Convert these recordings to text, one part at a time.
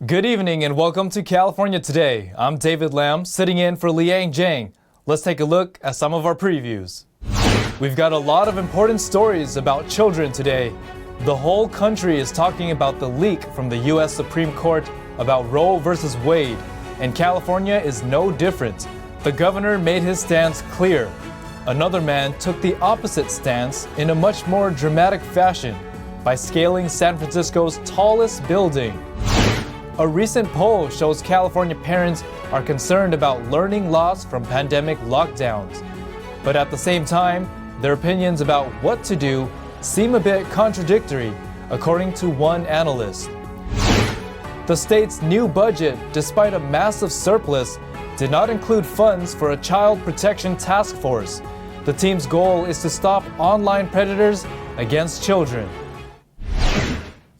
Good evening and welcome to California Today. I'm David Lam, sitting in for Liang Zhang. Let's take a look at some of our previews. We've got a lot of important stories about children today. The whole country is talking about the leak from the U.S. Supreme Court about Roe versus Wade, and California is no different. The governor made his stance clear. Another man took the opposite stance in a much more dramatic fashion by scaling San Francisco's tallest building. A recent poll shows California parents are concerned about learning loss from pandemic lockdowns. But at the same time, their opinions about what to do seem a bit contradictory, according to one analyst. The state's new budget, despite a massive surplus, did not include funds for a child protection task force. The team's goal is to stop online predators against children.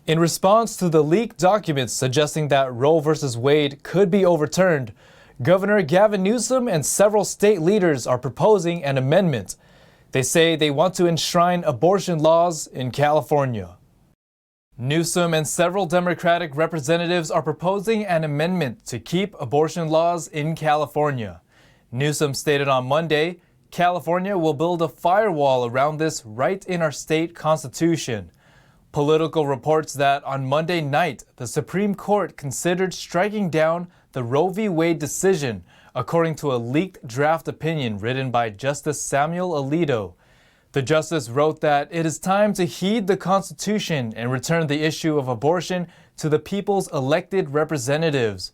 In response to the leaked documents suggesting that Roe versus Wade could be overturned, Governor Gavin Newsom and several state leaders are proposing an amendment. They say they want to enshrine abortion laws in California. Newsom and several Democratic representatives are proposing an amendment to keep abortion laws in California. Newsom stated on Monday, California will build a firewall around this right in our state constitution. Political reports that on Monday night, the Supreme Court considered striking down the Roe v. Wade decision, according to a leaked draft opinion written by Justice Samuel Alito. The justice wrote that it is time to heed the Constitution and return the issue of abortion to the people's elected representatives.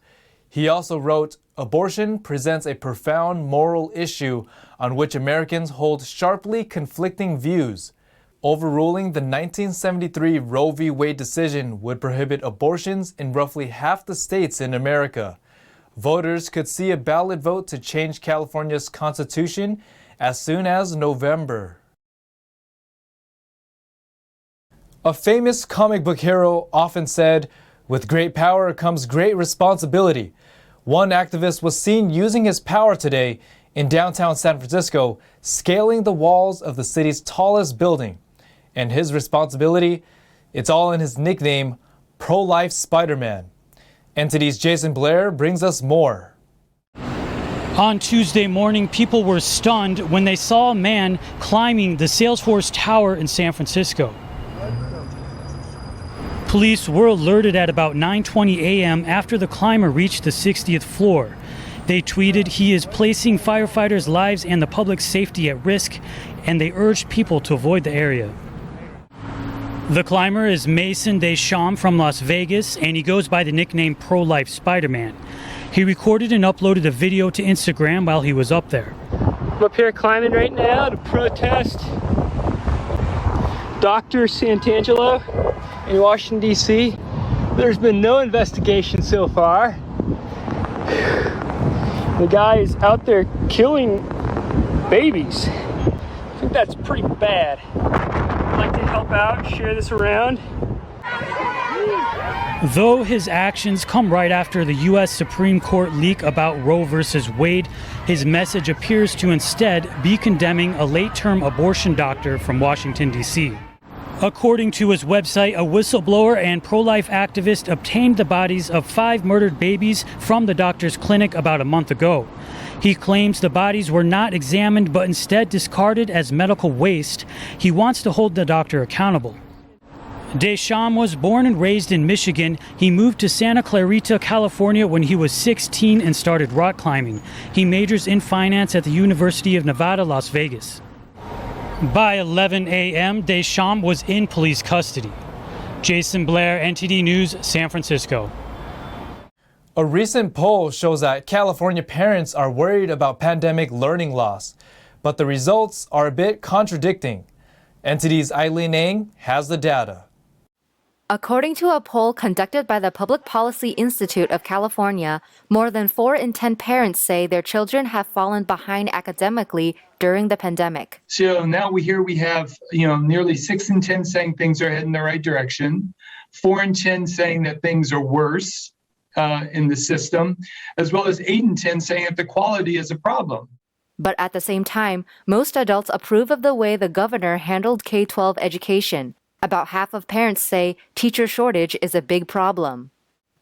He also wrote, "Abortion presents a profound moral issue on which Americans hold sharply conflicting views. Overruling the 1973 Roe v. Wade decision would prohibit abortions in roughly half the states in America. Voters could see a ballot vote to change California's constitution as soon as November." A famous comic book hero often said, "With great power comes great responsibility." One activist was seen using his power today in downtown San Francisco, scaling the walls of the city's tallest building. And his responsibility? It's all in his nickname, Pro-Life Spiderman. NTD's Jason Blair brings us more. On Tuesday morning, people were stunned when they saw a man climbing the Salesforce Tower in San Francisco. Police were alerted at about 9:20 a.m. after the climber reached the 60th floor. They tweeted, "He is placing firefighters' lives and the public's safety at risk," and they urged people to avoid the area. The climber is Mason Deschamps from Las Vegas, and he goes by the nickname Pro-Life Spider-Man. He recorded and uploaded a video to Instagram while he was up there. I'm up here climbing right now to protest Dr. Santangelo in Washington, D.C. There's been no investigation so far. The guy is out there killing babies. I think that's pretty bad. I'd like to help out, share this around. Though his actions come right after the U.S. Supreme Court leak about Roe versus Wade, his message appears to instead be condemning a late-term abortion doctor from Washington, D.C. According to his website, a whistleblower and pro-life activist obtained the bodies of 5 murdered babies from the doctor's clinic about a month ago. He claims the bodies were not examined but instead discarded as medical waste. He wants to hold the doctor accountable. Deschamps was born and raised in Michigan. He moved to Santa Clarita, California when he was 16 and started rock climbing. He majors in finance at the University of Nevada, Las Vegas. By 11 a.m., Deschamps was in police custody. Jason Blair, NTD News, San Francisco. A recent poll shows that California parents are worried about pandemic learning loss, but the results are a bit contradicting. NTD's Eileen Ng has the data. According to a poll conducted by the Public Policy Institute of California, more than 4 in 10 parents say their children have fallen behind academically during the pandemic. So now we have, nearly 6 in 10 saying things are heading in the right direction, 4 in 10 saying that things are worse in the system, as well as 8 in 10 saying that the quality is a problem. But at the same time, most adults approve of the way the governor handled K-12 education. About half of parents say teacher shortage is a big problem.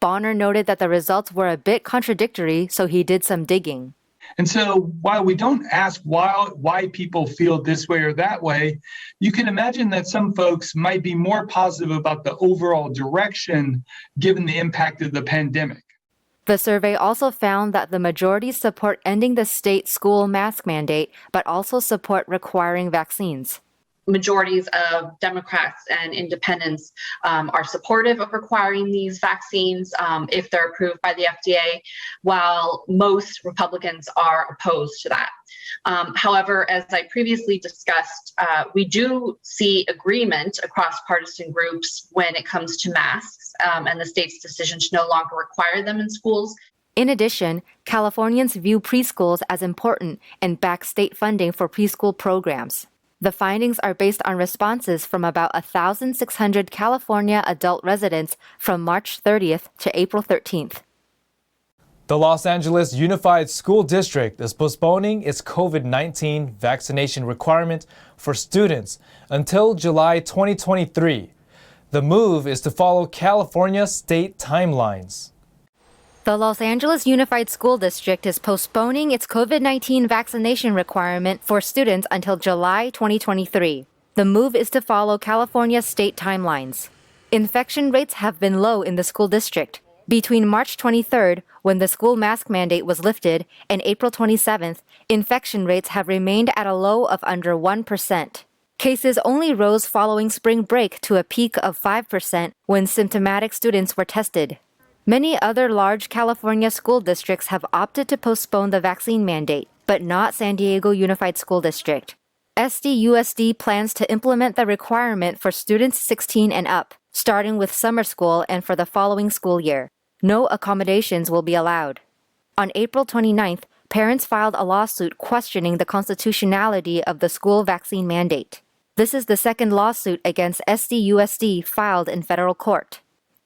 Bonner noted that the results were a bit contradictory, so he did some digging. And so while we don't ask why people feel this way or that way, you can imagine that some folks might be more positive about the overall direction given the impact of the pandemic. The survey also found that the majority support ending the state school mask mandate, but also support requiring vaccines. Majorities of Democrats and independents are supportive of requiring these vaccines if they're approved by the FDA, while most Republicans are opposed to that. However, as I previously discussed, we do see agreement across partisan groups when it comes to masks and the state's decision to no longer require them in schools. In addition, Californians view preschools as important and back state funding for preschool programs. The findings are based on responses from about 1,600 California adult residents from March 30th to April 13th. The Los Angeles Unified School District is postponing its COVID-19 vaccination requirement for students until July 2023. The move is to follow California state timelines. The Los Angeles Unified School District is postponing its COVID-19 vaccination requirement for students until July 2023. The move is to follow California state timelines. Infection rates have been low in the school district. Between March 23rd, when the school mask mandate was lifted, and April 27th, infection rates have remained at a low of under 1%. Cases only rose following spring break to a peak of 5% when symptomatic students were tested. Many other large California school districts have opted to postpone the vaccine mandate, but not San Diego Unified School District. SDUSD plans to implement the requirement for students 16 and up, starting with summer school and for the following school year. No accommodations will be allowed. On April 29th, parents filed a lawsuit questioning the constitutionality of the school vaccine mandate. This is the second lawsuit against SDUSD filed in federal court.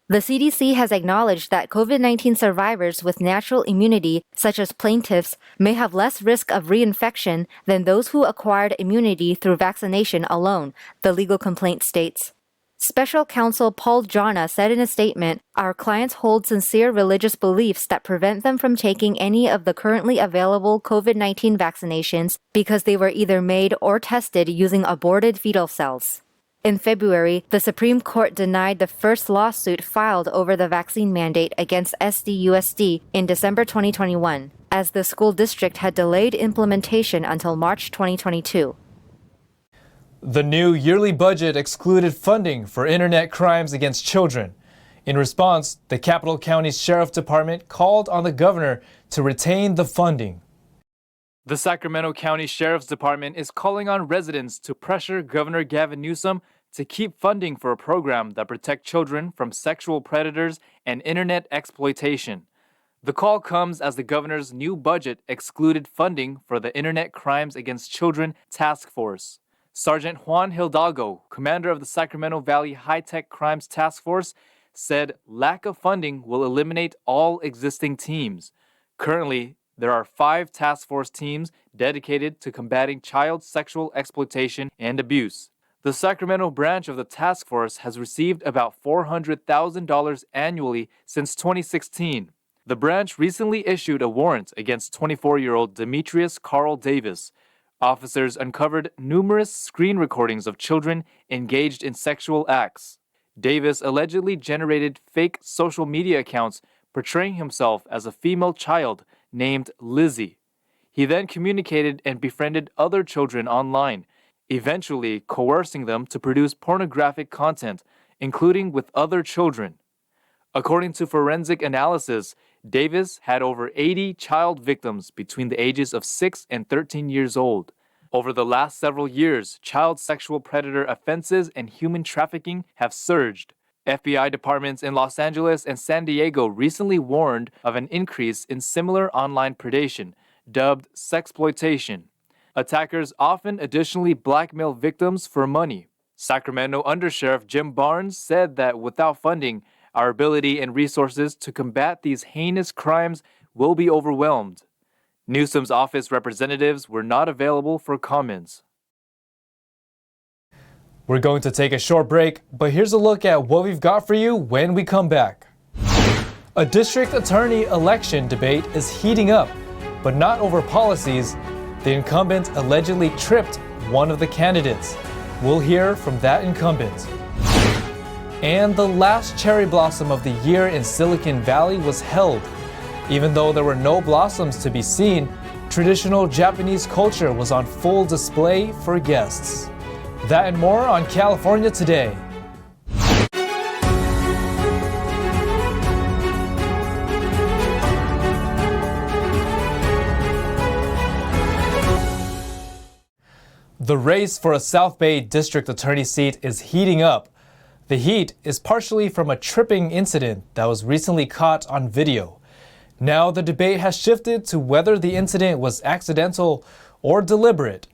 The CDC has acknowledged that COVID-19 survivors with natural immunity, such as plaintiffs, may have less risk of reinfection than those who acquired immunity through vaccination alone, the legal complaint states. Special counsel Paul Jonna said in a statement, "Our clients hold sincere religious beliefs that prevent them from taking any of the currently available COVID-19 vaccinations because they were either made or tested using aborted fetal cells." In February, the Supreme Court denied the first lawsuit filed over the vaccine mandate against SDUSD in December 2021, as the school district had delayed implementation until March 2022. The new yearly budget excluded funding for internet crimes against children. In response, the Capital County Sheriff Department called on the governor to retain the funding. The Sacramento County Sheriff's Department is calling on residents to pressure Governor Gavin Newsom to keep funding for a program that protects children from sexual predators and internet exploitation. The call comes as the governor's new budget excluded funding for the Internet Crimes Against Children Task Force. Sergeant Juan Hidalgo, commander of the Sacramento Valley High-Tech Crimes Task Force, said lack of funding will eliminate all existing teams. Currently, there are 5 task force teams dedicated to combating child sexual exploitation and abuse. The Sacramento branch of the task force has received about $400,000 annually since 2016. The branch recently issued a warrant against 24-year-old Demetrius Carl Davis. Officers uncovered numerous screen recordings of children engaged in sexual acts. Davis allegedly generated fake social media accounts portraying himself as a female child named Lizzie. He then communicated and befriended other children online, eventually coercing them to produce pornographic content, including with other children. According to forensic analysis, Davis had over 80 child victims between the ages of 6 and 13 years old. Over the last several years, child sexual predator offenses and human trafficking have surged. FBI departments in Los Angeles and San Diego recently warned of an increase in similar online predation, dubbed sexploitation. Attackers often additionally blackmail victims for money. Sacramento Undersheriff Jim Barnes said that without funding, our ability and resources to combat these heinous crimes will be overwhelmed. Newsom's office representatives were not available for comments. We're going to take a short break, but here's a look at what we've got for you when we come back. A district attorney election debate is heating up, but not over policies. The incumbent allegedly tripped one of the candidates. We'll hear from that incumbent. And the last cherry blossom of the year in Silicon Valley was held. Even though there were no blossoms to be seen, traditional Japanese culture was on full display for guests. That and more on California Today. The race for a South Bay district attorney seat is heating up. The heat is partially from a tripping incident that was recently caught on video. Now the debate has shifted to whether the incident was accidental or deliberate.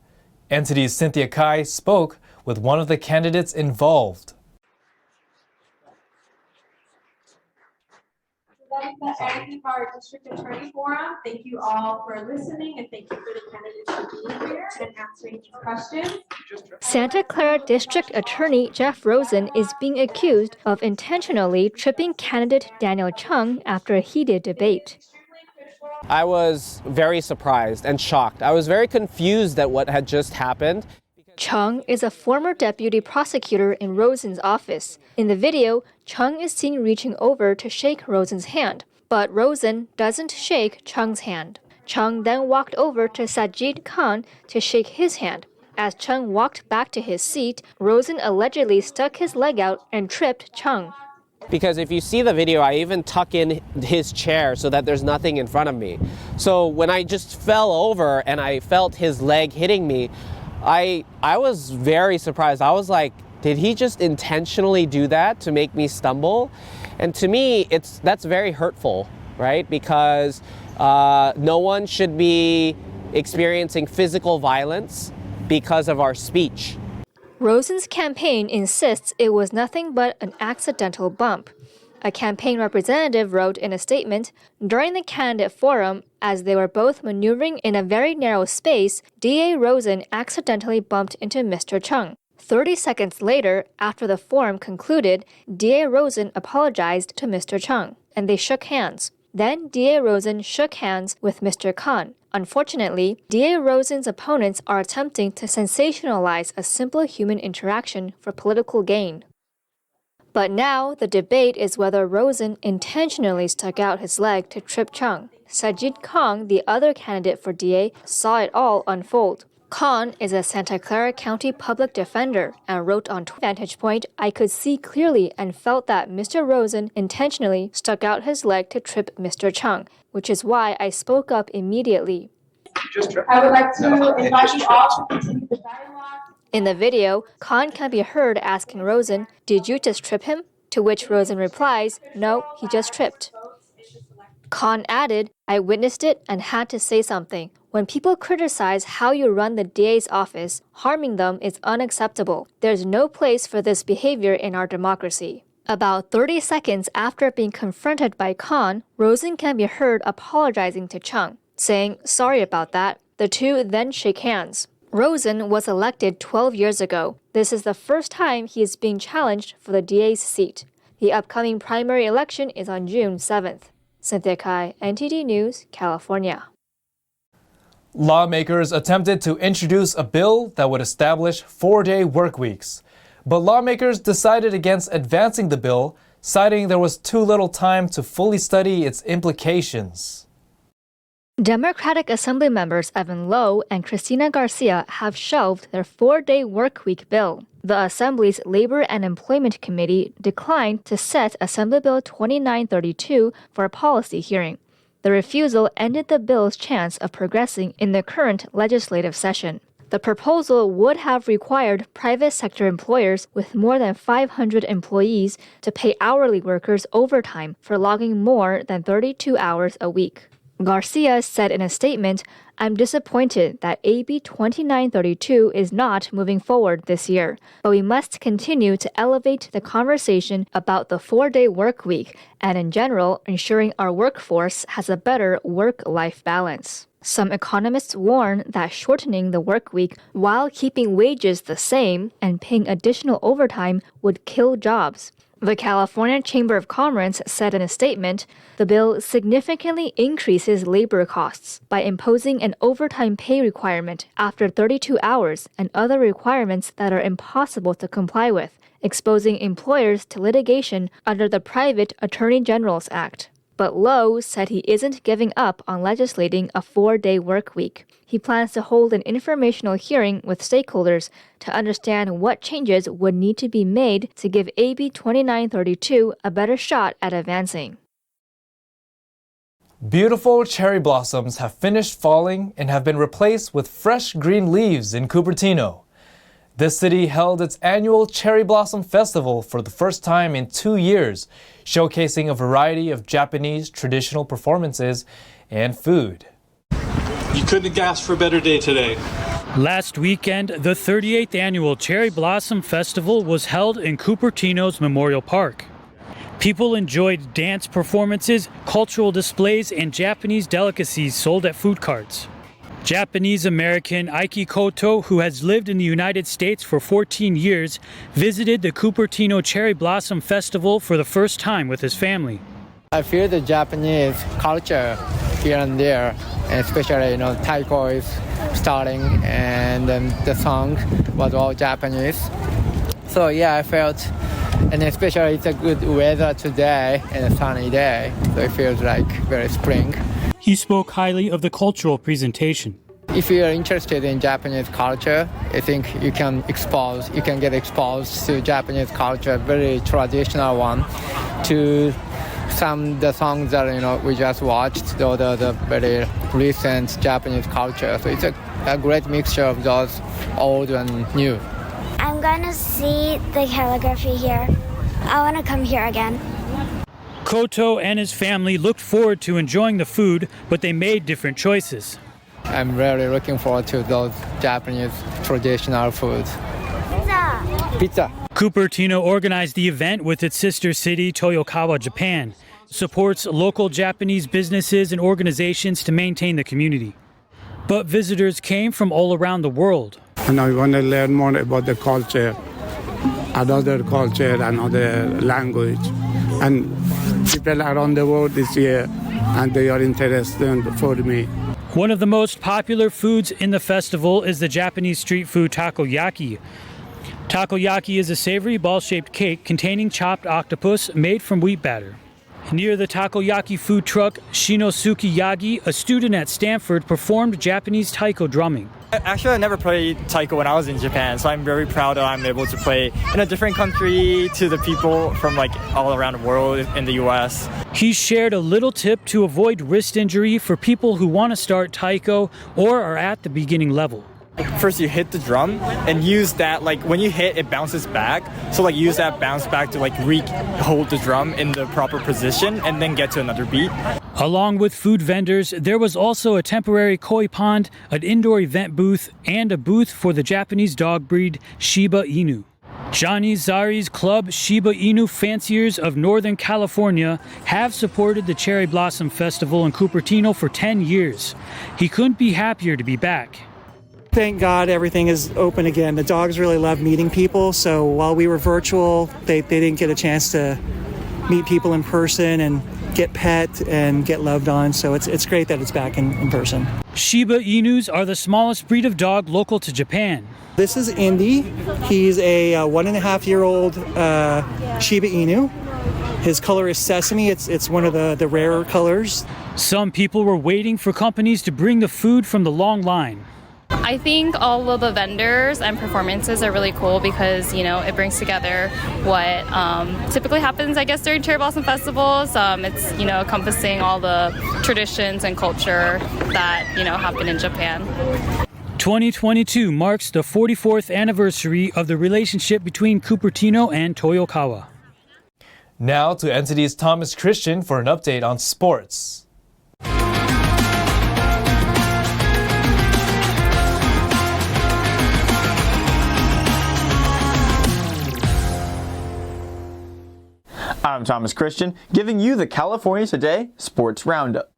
NTD's Cynthia Kai spoke with one of the candidates involved. That's the end of our district attorney forum. Thank you all for listening, and thank you for the candidates for being here and answering these questions. Santa Clara District Attorney Jeff Rosen is being accused of intentionally tripping candidate Daniel Chung after a heated debate. I was very surprised and shocked. I was very confused at what had just happened. Chung is a former deputy prosecutor in Rosen's office. In the video, Chung is seen reaching over to shake Rosen's hand, but Rosen doesn't shake Chung's hand. Chung then walked over to Sajid Khan to shake his hand. As Chung walked back to his seat, Rosen allegedly stuck his leg out and tripped Chung. Because if you see the video, I even tuck in his chair so that there's nothing in front of me. So when I just fell over and I felt his leg hitting me, I was very surprised. I was like, did he just intentionally do that to make me stumble? And to me, that's very hurtful, right? Because no one should be experiencing physical violence because of our speech. Rosen's campaign insists it was nothing but an accidental bump. A campaign representative wrote in a statement, during the candidate forum, as they were both maneuvering in a very narrow space, DA Rosen accidentally bumped into Mr. Chung. 30 seconds later, after the forum concluded, DA Rosen apologized to Mr. Chung, and they shook hands. Then DA Rosen shook hands with Mr. Khan. Unfortunately, DA Rosen's opponents are attempting to sensationalize a simple human interaction for political gain. But now the debate is whether Rosen intentionally stuck out his leg to trip Chung. Sajid Khan, the other candidate for DA, saw it all unfold. Khan is a Santa Clara County public defender and wrote on Vantage Point, I could see clearly and felt that Mr. Rosen intentionally stuck out his leg to trip Mr. Chung, which is why I spoke up immediately. I would like to invite you all to continue the dialogue. In the video, Khan can be heard asking Rosen, did you just trip him? To which Rosen replies, no, he just tripped. Khan added, I witnessed it and had to say something. When people criticize how you run the DA's office, harming them is unacceptable. There's no place for this behavior in our democracy. About 30 seconds after being confronted by Khan, Rosen can be heard apologizing to Chung, saying, sorry about that. The two then shake hands. Rosen was elected 12 years ago. This is the first time he is being challenged for the DA's seat. The upcoming primary election is on June 7th. Cynthia Kai, NTD News, California. Lawmakers attempted to introduce a bill that would establish 4-day work weeks. But lawmakers decided against advancing the bill, citing there was too little time to fully study its implications. Democratic Assembly members Evan Lowe and Cristina Garcia have shelved their 4-day workweek bill. The Assembly's Labor and Employment Committee declined to set Assembly Bill 2932 for a policy hearing. The refusal ended the bill's chance of progressing in the current legislative session. The proposal would have required private sector employers with more than 500 employees to pay hourly workers overtime for logging more than 32 hours a week. Garcia said in a statement, I'm disappointed that AB 2932 is not moving forward this year, but we must continue to elevate the conversation about the 4-day work week and in general ensuring our workforce has a better work-life balance. Some economists warn that shortening the work week while keeping wages the same and paying additional overtime would kill jobs. The California Chamber of Commerce said in a statement, the bill significantly increases labor costs by imposing an overtime pay requirement after 32 hours and other requirements that are impossible to comply with, exposing employers to litigation under the Private Attorney General's Act. But Lowe said he isn't giving up on legislating a 4-day work week. He plans to hold an informational hearing with stakeholders to understand what changes would need to be made to give AB 2932 a better shot at advancing. Beautiful cherry blossoms have finished falling and have been replaced with fresh green leaves in Cupertino. This city held its annual Cherry Blossom Festival for the first time in 2 years, showcasing a variety of Japanese traditional performances and food. You couldn't have asked for a better day today. Last weekend, the 38th annual Cherry Blossom Festival was held in Cupertino's Memorial Park. People enjoyed dance performances, cultural displays, and Japanese delicacies sold at food carts. Japanese-American Aiki Koto, who has lived in the United States for 14 years, visited the Cupertino Cherry Blossom Festival for the first time with his family. I feel the Japanese culture here and there, and especially, taiko is starting, and then the song was all Japanese. So yeah, I felt, and especially it's a good weather today and a sunny day, so it feels like very spring. He spoke highly of the cultural presentation. If you are interested in Japanese culture, I think you can get exposed to Japanese culture, very traditional one, to the songs that we just watched, the very recent Japanese culture. So it's a great mixture of those old and new. I'm gonna see the calligraphy here. I want to come here again. Koto and his family looked forward to enjoying the food, but they made different choices. I'm really looking forward to those Japanese traditional foods. Pizza. Cupertino organized the event with its sister city, Toyokawa, Japan. Supports local Japanese businesses and organizations to maintain the community. But visitors came from all around the world. And I want to learn more about the culture, another culture, another language. And people around the world is here, and they are interested for me. One of the most popular foods in the festival is the Japanese street food takoyaki. Takoyaki is a savory ball-shaped cake containing chopped octopus made from wheat batter. Near the takoyaki food truck, Shinosuke Yagi, a student at Stanford, performed Japanese taiko drumming. Actually, I never played taiko when I was in Japan, so I'm very proud that I'm able to play in a different country to the people from all around the world in the US. He shared a little tip to avoid wrist injury for people who want to start taiko or are at the beginning level. First, you hit the drum and use that, when you hit, it bounces back. So use that bounce back to hold the drum in the proper position and then get to another beat. Along with food vendors, there was also a temporary koi pond, an indoor event booth, and a booth for the Japanese dog breed Shiba Inu. Johnny Zari's club, Shiba Inu Fanciers of Northern California, have supported the Cherry Blossom Festival in Cupertino for 10 years. He couldn't be happier to be back. Thank God everything is open again. The dogs really love meeting people, so while we were virtual, they didn't get a chance to meet people in person and get pet and get loved on, so it's great that it's back in person. Shiba Inus are the smallest breed of dog local to Japan. This is Indy. He's a 1.5-year-old Shiba Inu. His color is sesame. It's one of the rarer colors. Some people were waiting for companies to bring the food from the long line. I think all of the vendors and performances are really cool because, it brings together what typically happens, during Cherry Blossom Festivals. It's, encompassing all the traditions and culture that, happen in Japan. 2022 marks the 44th anniversary of the relationship between Cupertino and Toyokawa. Now to NTD's Thomas Christian for an update on sports. I'm Thomas Christian, giving you the California Today Sports Roundup.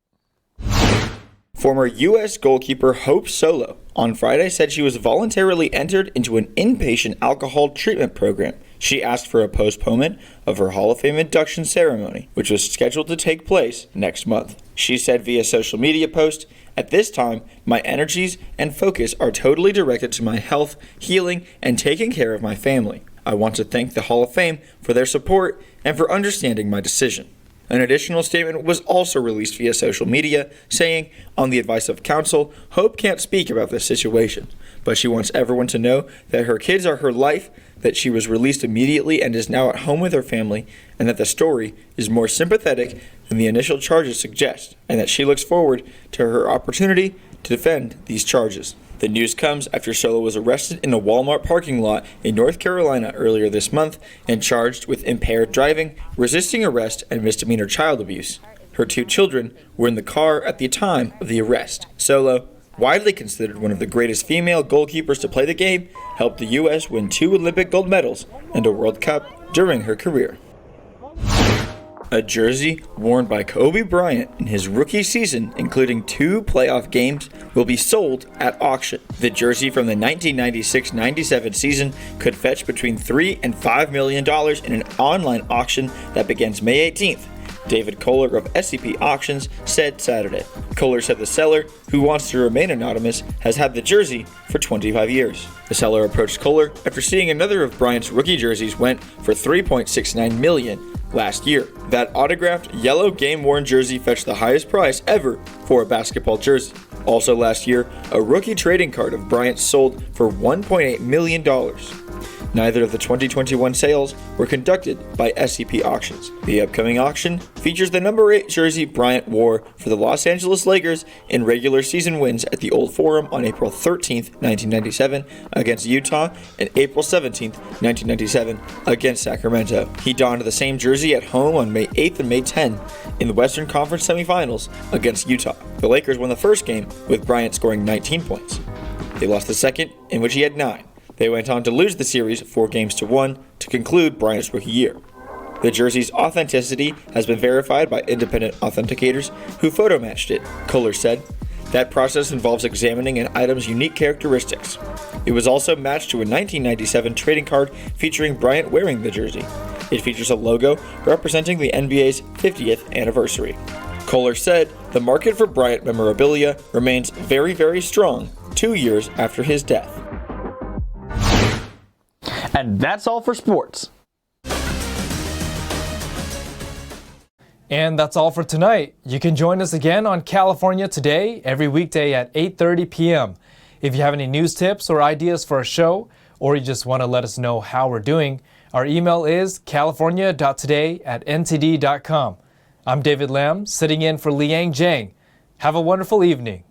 Former U.S. goalkeeper Hope Solo on Friday said she was voluntarily entered into an inpatient alcohol treatment program. She asked for a postponement of her Hall of Fame induction ceremony, which was scheduled to take place next month. She said via social media post, "At this time, my energies and focus are totally directed to my health, healing, and taking care of my family. I want to thank the Hall of Fame for their support and for understanding my decision." An additional statement was also released via social media, saying, "On the advice of counsel, Hope can't speak about this situation, but she wants everyone to know that her kids are her life, that she was released immediately and is now at home with her family, and that the story is more sympathetic than the initial charges suggest, and that she looks forward to her opportunity to defend these charges." The news comes after Solo was arrested in a Walmart parking lot in North Carolina earlier this month and charged with impaired driving, resisting arrest, and misdemeanor child abuse. Her 2 children were in the car at the time of the arrest. Solo, widely considered one of the greatest female goalkeepers to play the game, helped the U.S. win 2 Olympic gold medals and a World Cup during her career. A jersey worn by Kobe Bryant in his rookie season, including 2 playoff games, will be sold at auction. The jersey from the 1996-97 season could fetch between $3 and $5 million in an online auction that begins May 18th. David Kohler of SCP Auctions said Saturday. Kohler said the seller, who wants to remain anonymous, has had the jersey for 25 years. The seller approached Kohler after seeing another of Bryant's rookie jerseys went for $3.69 million last year. That autographed yellow game-worn jersey fetched the highest price ever for a basketball jersey. Also last year, a rookie trading card of Bryant sold for $1.8 million. Neither of the 2021 sales were conducted by SCP Auctions. The upcoming auction features the number 8 jersey Bryant wore for the Los Angeles Lakers in regular season wins at the Old Forum on April 13, 1997 against Utah and April 17, 1997 against Sacramento. He donned the same jersey at home on May 8th and May 10 in the Western Conference semifinals against Utah. The Lakers won the first game with Bryant scoring 19 points. They lost the second, in which he had 9. They went on to lose the series 4-1 to conclude Bryant's rookie year. The jersey's authenticity has been verified by independent authenticators who photo-matched it, Kohler said. That process involves examining an item's unique characteristics. It was also matched to a 1997 trading card featuring Bryant wearing the jersey. It features a logo representing the NBA's 50th anniversary. Kohler said the market for Bryant memorabilia remains very, very strong 2 years after his death. And that's all for sports. And that's all for tonight. You can join us again on California Today every weekday at 8:30 p.m. If you have any news tips or ideas for a show, or you just want to let us know how we're doing, our email is california.today@ntd.com. I'm David Lam, sitting in for Liang Zhang. Have a wonderful evening.